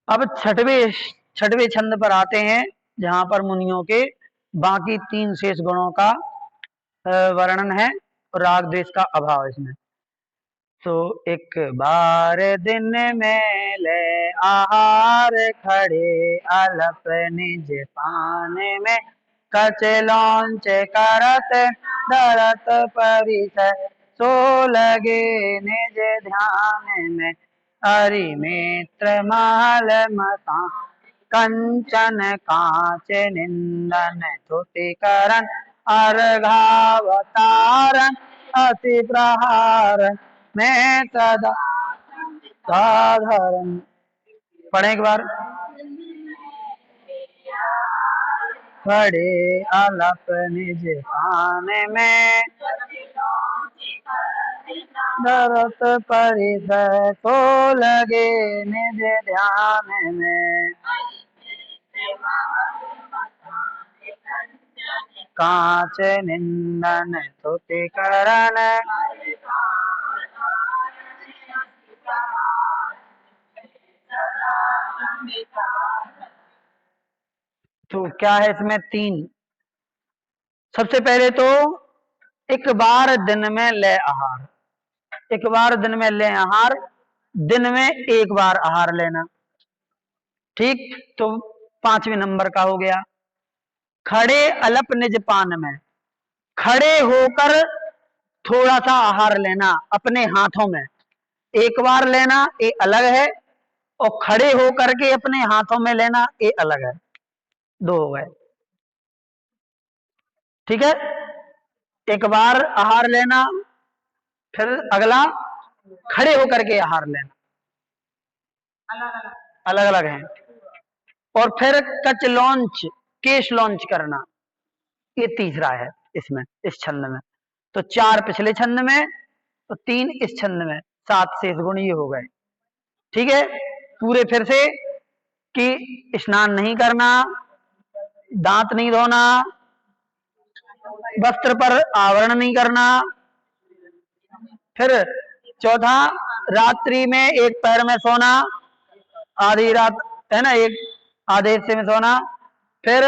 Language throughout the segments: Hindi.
अब छठवें छंद पर आते हैं, जहां पर मुनियों के बाकी 3 शेष गुणों का वर्णन है, राग द्वेष का अभाव इसमें। तो एक बार दिन में ले आहार, खड़े अलप निज पान में, कच लौंच करत धरत परिसर, सो लगे निज ध्यान में, हरि मित्र महल मता, कंचन कांच निंदन तुतिकरण, अर्घावतारण अति प्रहारन, मैं सदा साधारण। पढ़े एक बार। खड़े अलप निज पान में, धरत परिसर, तो लगे निज ध्यान में, कांच निंदन तुतिकरण, तो क्या है इसमें 3। सबसे पहले तो एक बार दिन में ले आहार, एक बार दिन में ले आहार, दिन में एक बार आहार लेना, ठीक। तो 5वें नंबर का हो गया। खड़े अलप निज पान में, खड़े होकर थोड़ा सा आहार लेना अपने हाथों में, एक बार लेना ये अलग है, और खड़े होकर के अपने हाथों में लेना ये अलग है, 2 हो गए, ठीक है। एक बार आहार लेना, फिर अगला खड़े होकर के आहार लेना, अलग अलग है। और फिर कच लॉन्च, केश लॉन्च करना, ये तीसरा है इसमें, इस छंद में। तो 4 पिछले छंद में, तो 3 इस छंद में, 7 शेष गुण ये हो गए, ठीक है। पूरे फिर से कि स्नान नहीं करना, दांत नहीं धोना, वस्त्र पर आवरण नहीं करना, फिर चौथा रात्रि में एक पैर में सोना, आधी रात है ना, एक आधे हिस्से में सोना, फिर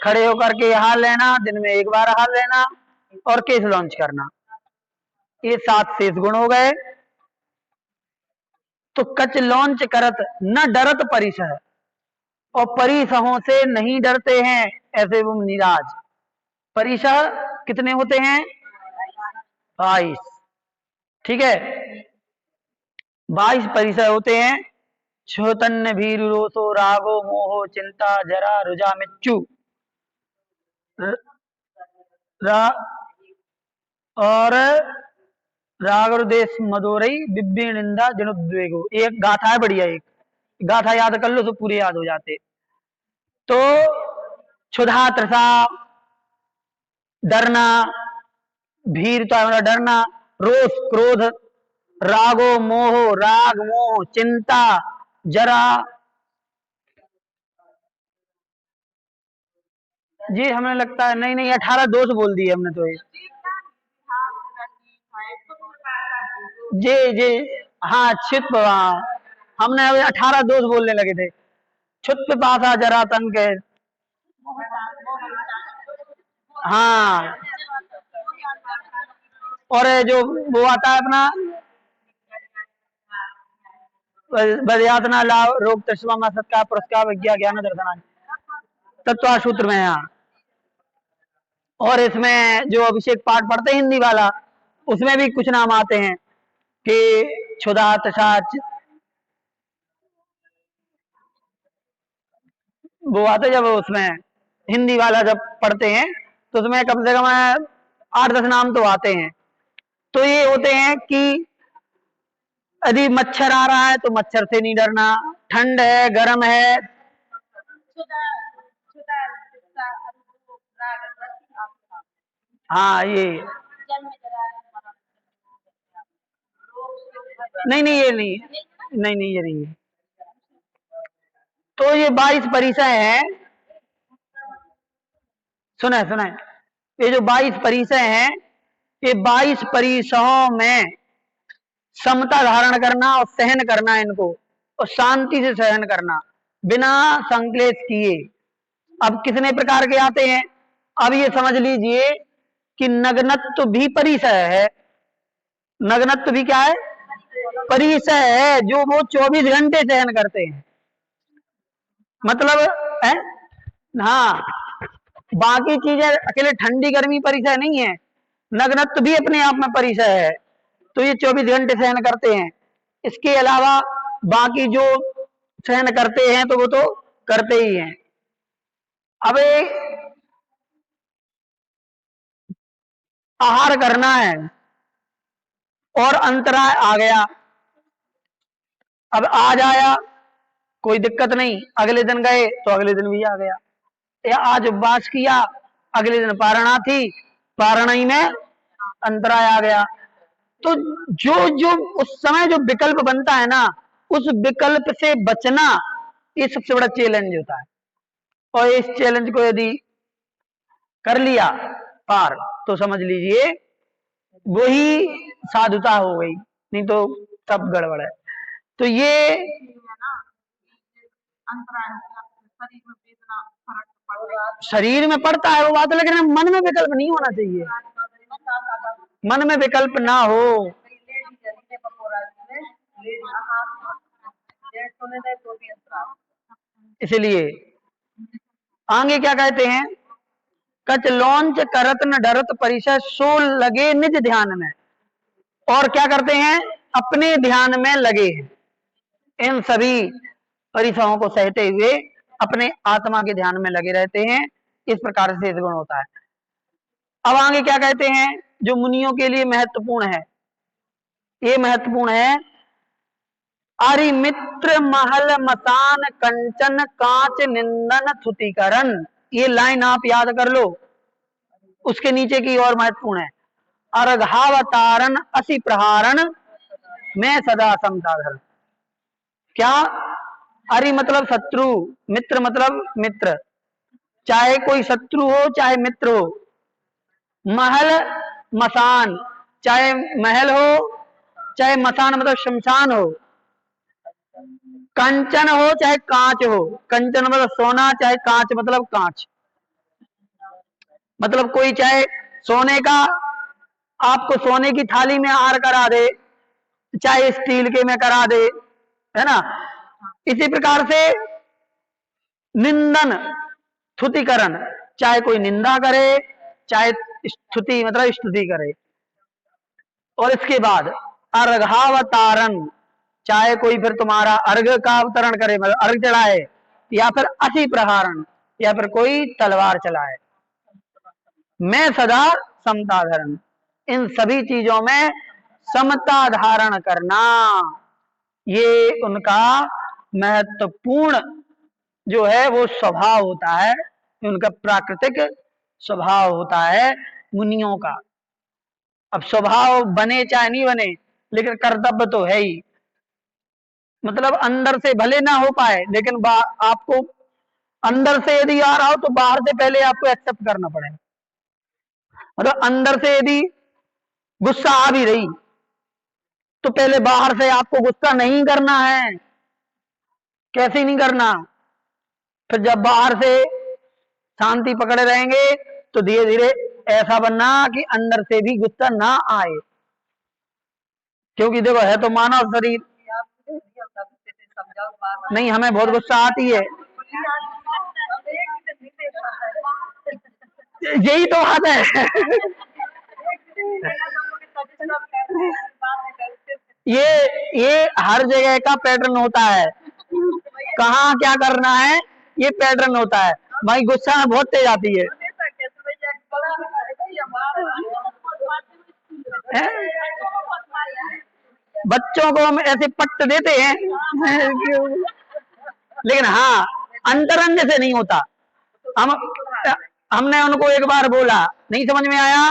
खड़े होकर के हाल लेना, दिन में एक बार हाल लेना, और केस लॉन्च करना, ये 7 शेष गुण हो गए। तो कच लॉन्च करत न डरत परिसह, और परिसहों से नहीं डरते हैं ऐसे वो निराज। परिसह कितने होते हैं? 22, ठीक है। 22 परिसह होते हैं। छोतन्य भीर रोसो रागो मोहो चिंता जरा रुजा मिच्चू, और रागरुदेश मदोरई बिब्बी निंदा जनुद्वेगो, एक गाथा है बढ़िया, एक गाथा याद कर लो तो पूरे याद हो जाते। तो क्षुधा त्रसा, डरना, भीर तो है डरना, रोष क्रोध, रागो मोह, राग मोह, चिंता जरा, जी हमें लगता है नहीं नहीं 18 दोष बोल दिए हमने तो ये, जी जी हाँ छिप, हमने अभी 18 दोष बोलने लगे थे। छुत पासा जरा तंग है, हाँ। और जो वो आता है अपना बदयातना लाभ रोग तस्मा सत्कार पुरस्कार विज्ञा ज्ञान दर्शना, तत्व सूत्र में यहाँ। और इसमें जो अभिषेक पाठ पढ़ते हैं हिंदी वाला, उसमें भी कुछ नाम आते हैं कि क्षुधा तथा, वो आते जब उसमें हिंदी वाला जब पढ़ते हैं तो उसमें कम से कम 8-10 नाम तो आते हैं। तो ये होते हैं कि यदि मच्छर आ रहा है तो मच्छर से नहीं डरना, ठंड है गर्म है, हाँ ये नहीं नहीं ये नहीं, नहीं नहीं ये नहीं है। तो ये 22 परिचय है, सुना सुना, ये जो 22 परिचय हैं, ये 22 परिसहों में समता धारण करना और सहन करना इनको, और शांति से सहन करना बिना संक्लेश किए। अब कितने प्रकार के आते हैं? अब ये समझ लीजिए कि नग्नत्व भी परिसय है। नग्नत्व भी क्या है? परिसय है, जो वो 24 घंटे सहन करते हैं। मतलब है, हाँ, बाकी चीजें अकेले ठंडी गर्मी परिसय नहीं है, नग्नत्व भी अपने आप में परिसय है। तो ये 24 घंटे सहन करते हैं। इसके अलावा बाकी जो सहन करते हैं तो वो तो करते ही हैं। अब आहार करना है और अंतराय आ गया, अब आज आया कोई दिक्कत नहीं, अगले दिन गए तो अगले दिन भी आ गया, या आज उपवास किया अगले दिन पारणा थी, पारणाई में अंतराय आ गया। तो जो जो उस समय जो विकल्प बनता है ना, उस विकल्प से बचना, ये सबसे बड़ा चैलेंज होता है। और इस चैलेंज को यदि कर लिया पार, तो समझ लीजिए वही साधुता हो गई, नहीं तो सब गड़बड़ है। तो ये शरीर में पड़ता है वो बात, लेकिन मन में विकल्प नहीं होना चाहिए। मन में विकल्प ना हो। इसलिए आगे क्या कहते हैं? कच लौंच करत न डरत परिसर, सो लगे निज ध्यान में। और क्या करते हैं? अपने ध्यान में लगे हैं। इन सभी परिसरों को सहते हुए अपने आत्मा के ध्यान में लगे रहते हैं। इस प्रकार से गुण होता है। अब आगे क्या कहते हैं जो मुनियों के लिए महत्वपूर्ण है? ये महत्वपूर्ण है, अरि मित्र महल मसान कंचन कांच निंदन थुतिकरण। ये लाइन आप याद कर लो, उसके नीचे की और महत्वपूर्ण है, अर्घावतारण असि प्रहारण मैं सदा समसाधर। क्या? अरि मतलब शत्रु, मित्र मतलब मित्र, चाहे कोई शत्रु हो चाहे मित्र हो, महल मसान, चाहे महल हो चाहे मसान मतलब शमशान हो, कंचन हो चाहे कांच हो, कंचन मतलब सोना, चाहे कांच मतलब कांच, मतलब कोई चाहे सोने का आपको सोने की थाली में आहार करा दे, चाहे स्टील के में करा दे, है ना। इसी प्रकार से निंदन स्तुतिकरण, चाहे कोई निंदा करे चाहे स्तुति मतलब स्तुति करे। और इसके बाद अर्घावतारण, चाहे कोई फिर तुम्हारा अर्घ का अवतरण करे मतलब अर्घ चढ़ाए, या फिर अति प्रहारण, या फिर कोई तलवार चलाए, मैं सदा समता धारण। इन सभी चीजों में समता धारण करना, ये उनका महत्वपूर्ण जो है वो स्वभाव होता है, उनका प्राकृतिक स्वभाव होता है मुनियों का। अब स्वभाव बने चाहे नहीं बने, लेकिन कर्तव्य तो है ही। मतलब अंदर से भले ना हो पाए, लेकिन आपको अंदर से यदि आ रहा हो तो बाहर से पहले आपको एक्सेप्ट करना पड़ेगा। मतलब अंदर से यदि गुस्सा आ भी रही तो पहले बाहर से आपको गुस्सा नहीं करना है। कैसे नहीं करना? फिर जब बाहर से शांति पकड़े रहेंगे तो धीरे धीरे ऐसा बनना कि अंदर से भी गुस्सा ना आए, क्योंकि देखो है तो मानव शरीर। नहीं, हमें बहुत गुस्सा आती है, यही तो बात है। ये हर जगह का पैटर्न होता है, कहाँ क्या करना है ये पैटर्न होता है। भाई गुस्सा में बहुत तेज आती है, बच्चों को हम ऐसे पट्ट देते हैं लेकिन हाँ अंतरंग से नहीं होता। हम हमने उनको एक बार बोला, नहीं समझ में आया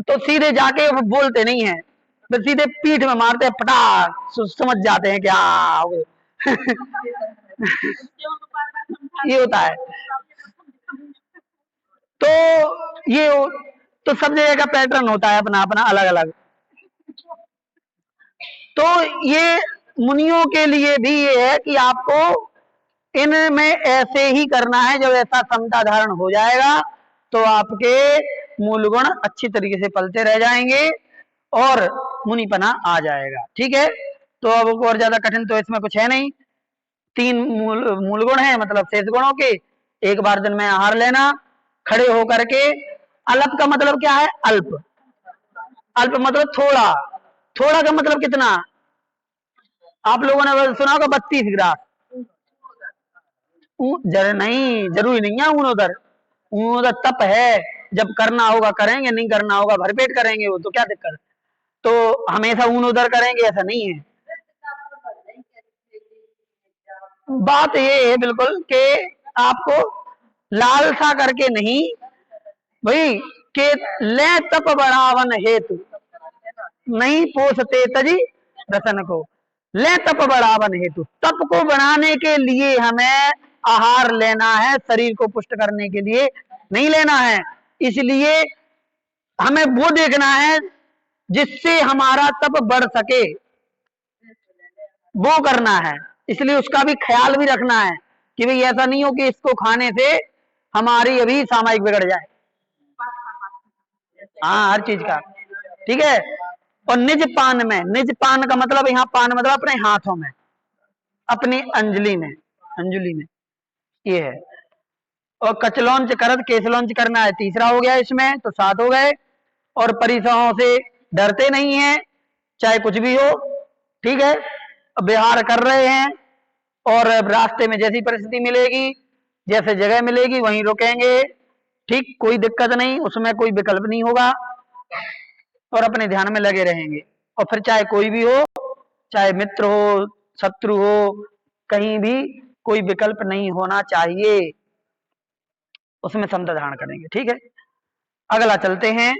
तो सीधे जाके वो बोलते नहीं है, फिर सीधे पीठ में मारते हैं पटाख, समझ जाते हैं क्या ये होता है। तो ये तो सब जगह का पैटर्न होता है अपना अपना अलग अलग। तो ये मुनियों के लिए भी ये है कि आपको इनमें ऐसे ही करना है। जब ऐसा समता धारण हो जाएगा तो आपके मूल गुण अच्छी तरीके से पलते रह जाएंगे और मुनिपना आ जाएगा। ठीक है, तो अब और ज्यादा कठिन तो इसमें कुछ है नहीं। 3 मूल गुण है, मतलब शेष गुणों के। एक बार दिन में आहार लेना, खड़े होकर के। अल्प का मतलब क्या है? अल्प। अल्प मतलब थोड़ा। थोड़ा का मतलब कितना? आप लोगों ने सुना होगा 32 गिलास। नहीं, जरूरी नहीं है ऊन उधर। ऊन उधर तप है, जब करना होगा करेंगे, नहीं करना होगा भरपेट करेंगे, वो तो क्या दिक्कत। तो हमेशा ऊन उधर करेंगे ऐसा नहीं है। बात ये है बिल्कुल कि आपको लालसा करके नहीं भाई, के ले तप बढ़ावन हेतु नहीं पोसते तजी रतन को। ले तप बढ़ावन हेतु, तप को बढ़ाने के लिए हमें आहार लेना है, शरीर को पुष्ट करने के लिए नहीं लेना है। इसलिए हमें वो देखना है जिससे हमारा तप बढ़ सके, वो करना है। इसलिए उसका भी ख्याल भी रखना है कि भाई ऐसा नहीं हो कि इसको खाने से हमारी अभी सामायिक बिगड़ जाए। हाँ, हर चीज का। ठीक है। और निज पान में, निज पान का मतलब यहाँ पान मतलब अपने हाथों में, अपनी अंजलि में, अंजलि में ये है। और कचलौंच करत केसलौंच करना है, तीसरा हो गया इसमें, तो 7 हो गए। और परिसरों से डरते नहीं है, चाहे कुछ भी हो। ठीक है, विहार कर रहे हैं और रास्ते में जैसी परिस्थिति मिलेगी, जैसे जगह मिलेगी वहीं रुकेंगे। ठीक, कोई दिक्कत नहीं, उसमें कोई विकल्प नहीं होगा और अपने ध्यान में लगे रहेंगे। और फिर चाहे कोई भी हो, चाहे मित्र हो, शत्रु हो, कहीं भी कोई विकल्प नहीं होना चाहिए, उसमें समता धारण करेंगे। ठीक है, अगला चलते हैं।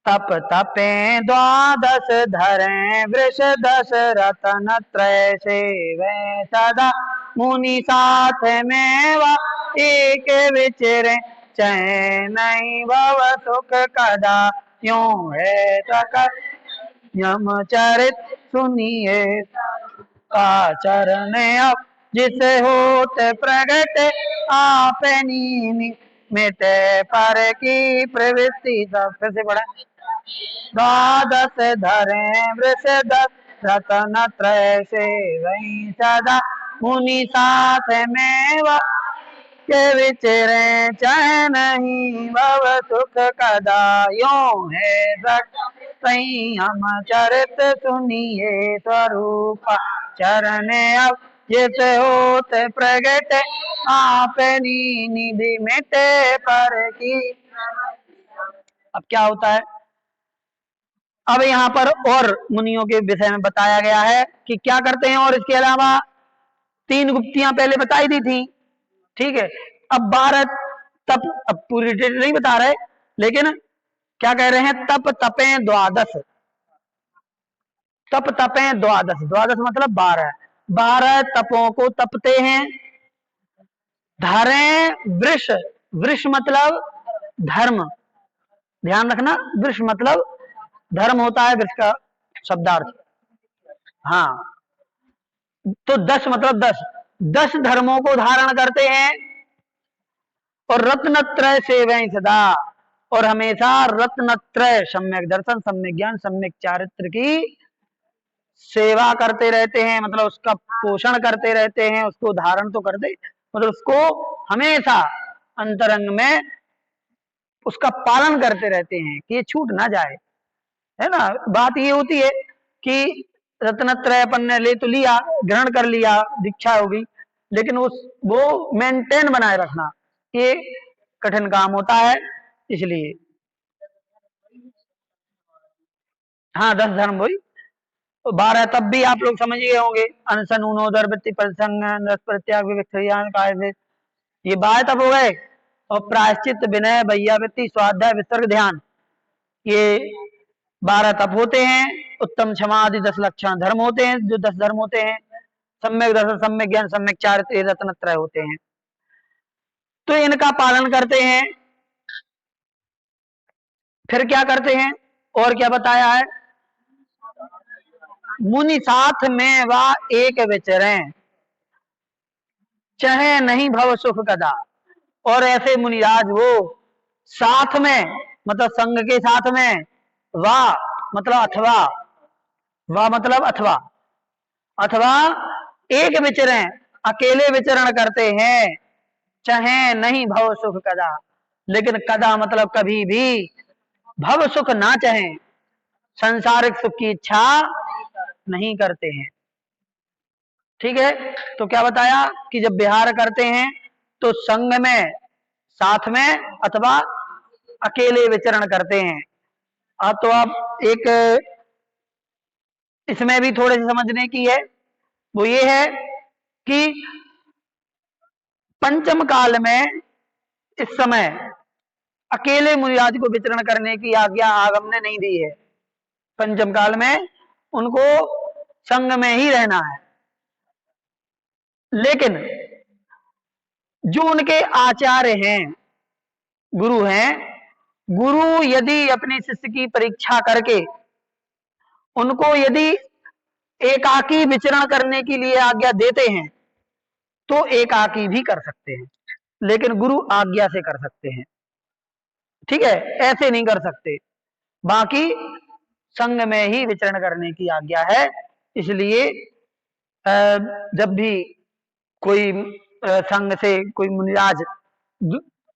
तप तपे द्वादश धरे वृष दश रतन त्रय सेवे सदा मुनि साथ में वा एक विचरे चैन नहीं भव सुख कदा यूं है सकल यम चरित सुनिए आचरण अब जिसे होते प्रगट आप नीनी मिटे पर की प्रवृत्ति। सब फिर से पढ़ा। द्वादश धरे वृष दस रतन त्रय से वही सदा मुनि साथ में व के विचरे चाहे नहीं भव सुख कदा यूं है संयम चरित सुनिए स्वरूप चरण अब जिस होत प्रगट आप निधि मिटे पर की। अब क्या होता है, अब यहाँ पर और मुनियों के विषय में बताया गया है कि क्या करते हैं। और इसके अलावा 3 गुप्तियां पहले बताई दी थी। ठीक है, अब 12 तप, अब पूरी डिटेल नहीं बता रहे, लेकिन क्या कह रहे हैं, तप तपे द्वादश। तप तपे द्वादश, द्वादश मतलब 12। 12 तपों को तपते हैं। धरे वृष, वृष मतलब धर्म, ध्यान रखना, वृष मतलब धर्म होता है वृष का शब्दार्थ। हाँ, तो 10 मतलब 10, 10 धर्मों को धारण करते हैं। और रत्नत्रय सेवें सदा, और हमेशा रत्नत्रय सम्यक दर्शन, सम्यक ज्ञान, सम्यक चारित्र की सेवा करते रहते हैं। मतलब उसका पोषण करते रहते हैं, उसको धारण तो करते, मतलब उसको हमेशा अंतरंग में उसका पालन करते रहते हैं कि ये छूट ना जाए। है ना, बात ये होती है कि रत्नत्रय अपन ने ले तो लिया, ग्रहण कर लिया, दीक्षा होगी, लेकिन उस वो मेंटेन बनाए रखना ये कठिन काम होता है। इसलिए हाँ, 10 धर्म वही, 12 तब भी आप लोग समझ गए होंगे। अनशन, उनोदर, वृत्ति, परिसंग, रस परित्याग, विविक्त, ये 12 तब हो गए। और प्रायश्चित, विनय, वैयावृत्ति, स्वाध्याय, विसर्ग, ध्यान, ये 12 तप होते हैं। उत्तम क्षमा आदि 10 लक्षण धर्म होते हैं, जो 10 धर्म होते हैं। सम्यक दर्शन, सम्यक ज्ञान, सम्यक चारित्र, रत्नत्रय होते हैं। तो इनका पालन करते हैं। फिर क्या करते हैं और क्या बताया है, मुनि साथ में वा एक विचरें, चाहे नहीं भव सुख कदा। और ऐसे मुनिराज वो साथ में, मतलब संग के साथ में, वा मतलब अथवा, वा मतलब अथवा, अथवा एक विचरें, अकेले विचरण करते हैं, चाहे नहीं भव सुख कदा। लेकिन कदा मतलब कभी भी, भव सुख ना चाहें, संसारिक सुख की इच्छा नहीं करते हैं। ठीक है, तो क्या बताया कि जब विहार करते हैं तो संग में, साथ में, अथवा अकेले विचरण करते हैं। अब तो आप एक इसमें भी थोड़े से समझने की है, वो ये है कि पंचम काल में इस समय अकेले मुनिराज को विचरण करने की आज्ञा आगम ने नहीं दी है। पंचम काल में उनको संग में ही रहना है। लेकिन जो उनके आचार्य हैं, गुरु हैं, गुरु यदि अपने शिष्य की परीक्षा करके उनको यदि एकाकी विचरण करने के लिए आज्ञा देते हैं तो एकाकी भी कर सकते हैं, लेकिन गुरु आज्ञा से कर सकते हैं। ठीक है, ऐसे नहीं कर सकते। बाकी संग में ही विचरण करने की आज्ञा है। इसलिए जब भी कोई संघ से कोई मुनिराज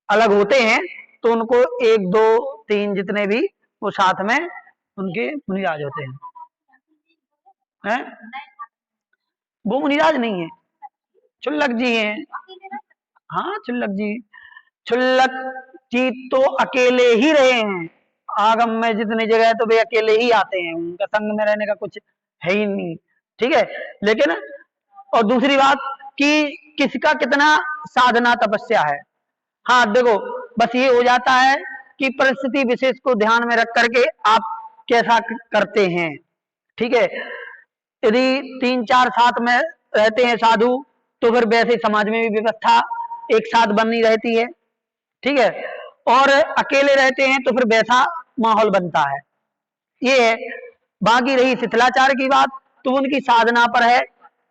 अलग होते हैं तो उनको एक दो तीन जितने भी वो साथ में उनके मुनिराज होते हैं। वो मुनिराज नहीं है, चुल्लक जी हैं। हाँ, चुल्लक जी, चुल्लक जी तो अकेले ही रहे हैं। आगम में जितनी जगह है तो वे अकेले ही आते हैं, उनका संग में रहने का कुछ है ही नहीं। ठीक है, लेकिन और दूसरी बात कि किसका कितना साधना तपस्या है। हाँ देखो, बस ये हो जाता है कि परिस्थिति विशेष को ध्यान में रख करके आप कैसा करते हैं। ठीक है, यदि 3-4 साथ में रहते हैं साधु तो फिर वैसे समाज में भी व्यवस्था एक साथ बनी रहती है। ठीक है, और अकेले रहते हैं तो फिर वैसा माहौल बनता है। ये है। बाकी रही शिथिलाचार की बात, तो उनकी साधना पर है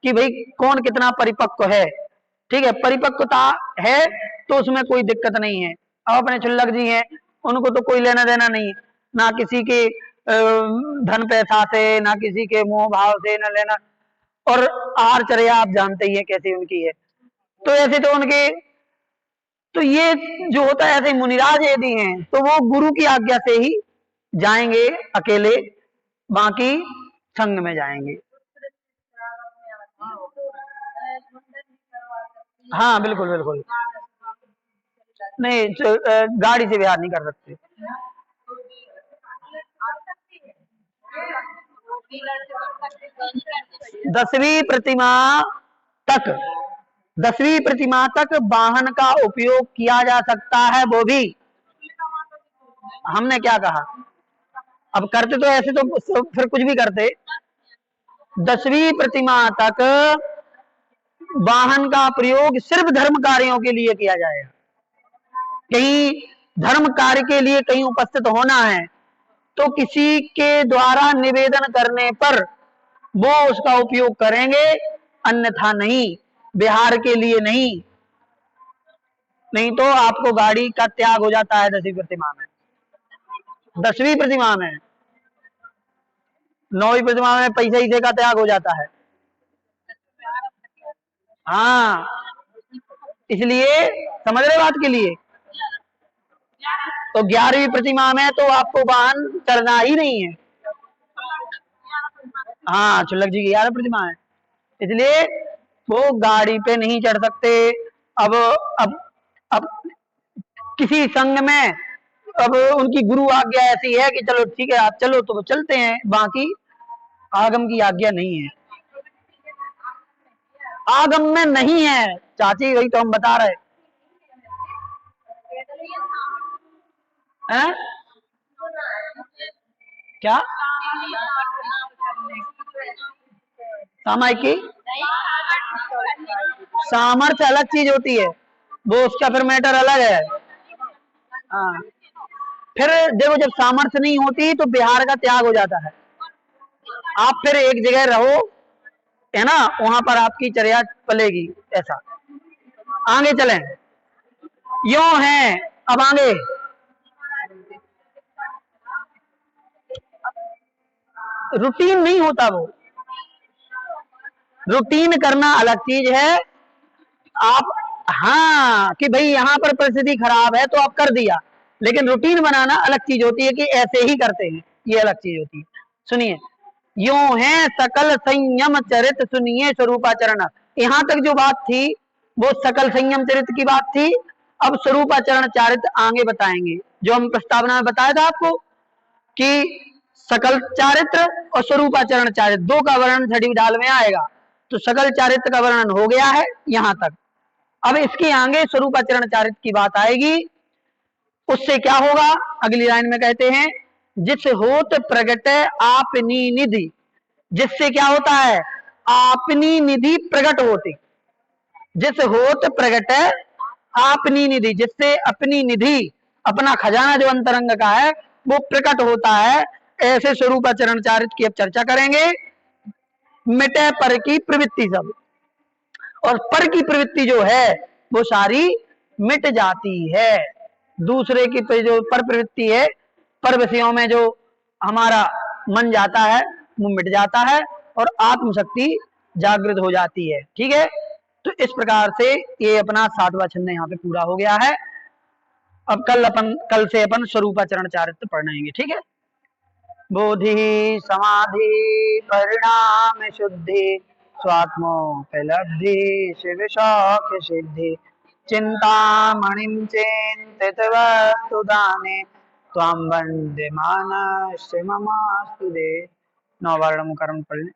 कि भाई कौन कितना परिपक्व है। ठीक है, परिपक्वता है तो उसमें कोई दिक्कत नहीं है। अब अपने चुल्लक जी हैं, उनको तो कोई लेना देना नहीं, ना किसी के धन पैसा से, ना किसी के मोह भाव से, ना लेना। और आहार चर्या आप जानते ही हैं कैसी उनकी है। तो ऐसे तो उनके, तो ये जो होता है ऐसे मुनिराज यदि हैं तो वो गुरु की आज्ञा से ही जाएंगे अकेले, बाकी संग में जाएंगे। हाँ बिल्कुल बिल्कुल, नहीं गाड़ी से विहार नहीं कर सकते। 10वीं प्रतिमा तक, 10वीं प्रतिमा तक वाहन का उपयोग किया जा सकता है, वो भी हमने क्या कहा। अब करते तो ऐसे तो फिर कुछ भी करते। 10वीं प्रतिमा तक वाहन का प्रयोग सिर्फ धर्म कार्यों के लिए किया जाएगा। कहीं धर्म कार्य के लिए कहीं उपस्थित होना है तो किसी के द्वारा निवेदन करने पर वो उसका उपयोग करेंगे, अन्यथा नहीं, बिहार के लिए नहीं। नहीं तो आपको गाड़ी का त्याग हो जाता है 10वीं प्रतिमा में। 10वीं प्रतिमा में, 9वीं प्रतिमा में पैसे का त्याग हो जाता है। हाँ, इसलिए समझ रहे बात के लिए। तो 11वीं प्रतिमा में तो आपको वाहन करना ही नहीं है। हाँ, चुल्लक जी की 11 प्रतिमा है, इसलिए वो गाड़ी पे नहीं चढ़ सकते। अब अब अब किसी संघ में अब उनकी गुरु आज्ञा ऐसी है कि चलो ठीक है आप चलो तो वो चलते हैं, बाकी आगम की आज्ञा नहीं है। आगम में नहीं है चाची, वही तो हम बता रहे हैं। क्या सामायिक की सामर्थ्य अलग चीज होती है, वो उसका फिर मैटर अलग है। हाँ, फिर देखो जब सामर्थ्य नहीं होती तो बिहार का त्याग हो जाता है। आप फिर एक जगह रहो, है ना, वहां पर आपकी चर्या पलेगी। ऐसा आगे चलें, यो है। अब आगे रूटीन नहीं होता वो, रूटीन करना अलग चीज है। आप, हाँ, कि भाई यहाँ पर परिस्थिति खराब है तो आप कर दिया, लेकिन रूटीन बनाना अलग चीज होती है कि ऐसे ही करते हैं, ये अलग चीज होती है। सुनिए, यूं है सकल संयम चरित, सुनिए स्वरूपाचरण। यहाँ तक जो बात थी वो सकल संयम चरित की बात थी। अब स्वरूपाचरण चारित आगे बताएंगे, जो हम प्रस्तावना में बताया था आपको कि सकल चारित्र और स्वरूपाचरण चारित्र दो का वर्णन छठी डाल में आएगा। तो सकल चारित्र का वर्णन हो गया है यहां तक। अब इसके आगे स्वरूपाचरण चारित्र की बात आएगी। उससे क्या होगा, अगली लाइन में कहते हैं, जिस होत प्रगट आपनी निधि। जिससे क्या होता है, आपनी निधि प्रकट होती। जिस होत प्रगट आपनी निधि, जिससे अपनी निधि, अपना खजाना जो अंतरंग का है वो प्रकट होता है। ऐसे स्वरूपाचरण चारित्र की अब चर्चा करेंगे। मिटे पर की प्रवृत्ति सब, और पर की प्रवृत्ति जो है वो सारी मिट जाती है। दूसरे की जो पर प्रवृत्ति है, पर विषयों में जो हमारा मन जाता है वो मिट जाता है और आत्मशक्ति जागृत हो जाती है। ठीक है, तो इस प्रकार से ये अपना 7वां छंद यहाँ पे पूरा हो गया है। अब कल से अपन स्वरूपाचरण चारित्र पढ़ेंगे। ठीक है, बोधि समाधि परिणाम शुद्धि, स्वात्मोपलब्धि शिव शौक सिद्धि, चिंतामणिं चिंतित वस्तु दाने, त्वां वन्दे मानस्य ममास्तु दे। 9 बार कर्म पढ़ लें।